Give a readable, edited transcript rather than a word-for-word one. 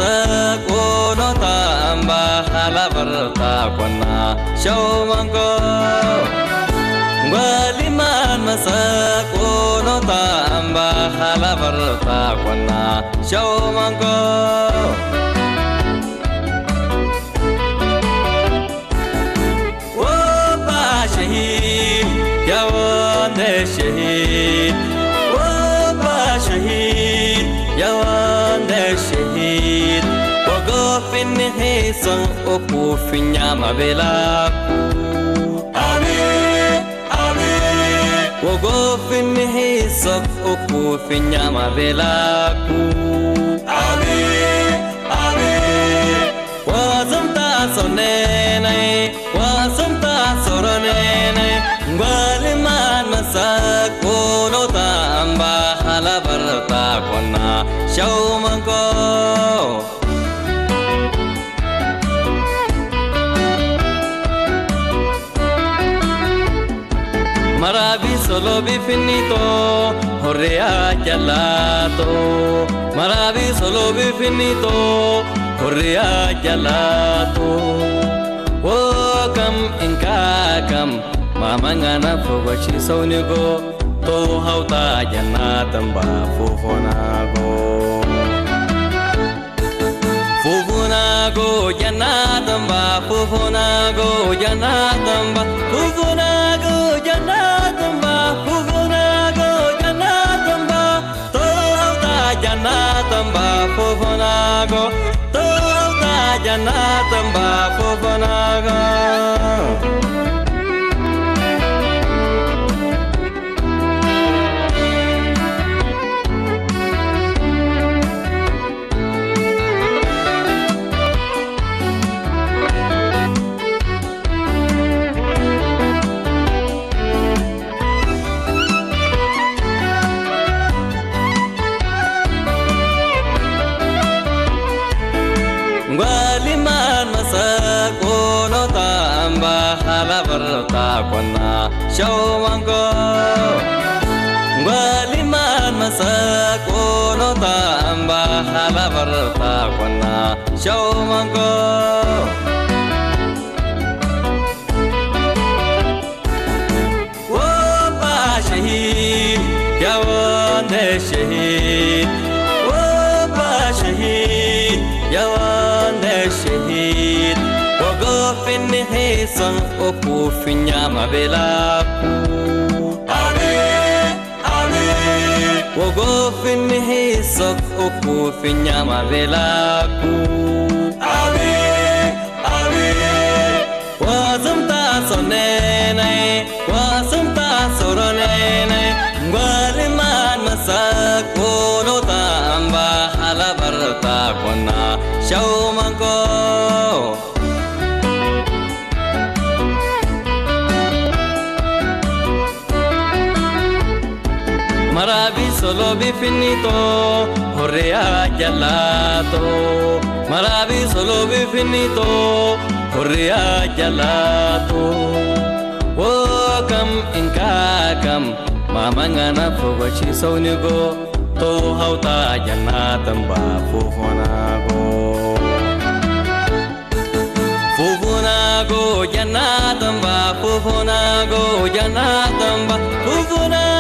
masak uno tambah hala bertakwana syau mangko Waliman masak uno tambah hala bertakwana syau mangko Wapa syahid yawan syahid Wapa syahid yawan syahid Wagofin hisang upufin nyama belaku Amin, amin Wagofin hisang upufin nyama belaku Amin, amin Wasam ta sonenai Wasam ta soronenai Waliman masak uno tambah hala bertakwana syau mangko Maravi solo bifinito horrea jalato Maravi solo bifinito horrea jalato Wo kam inka kam mamangana fogachi saunigo to hauta jannatan ba fufunago Fufunago jannatan ba fufunago jannatan ba fufunago jannatan ba fufunago jannatan ba to hauta jannatan ba fufunago to hauta jannatan ba fufunago Waliman masak uno tambah hala bertakwana syau mangko Waliman masak uno tambah hala bertakwana syau mangko Wapa syahid yawan syahid Wapa syahid yawan syahid Wagofin hisang upufin nyama belaku Amin, amin Wagofin hisang upufin nyama belaku Amin, amin Wasam ta sonenai Wasam ta soronenai Waliman masak uno tambah hala bertakwana syau mangko Maravi solo bifinito horrea jalato Maravi solo bifinito horrea jalato Wo kam inka kam mamangana fogachi saunigo to hauta jannatan ba fufunago Fufunago jannatan ba fufunago jannatan ba fufunago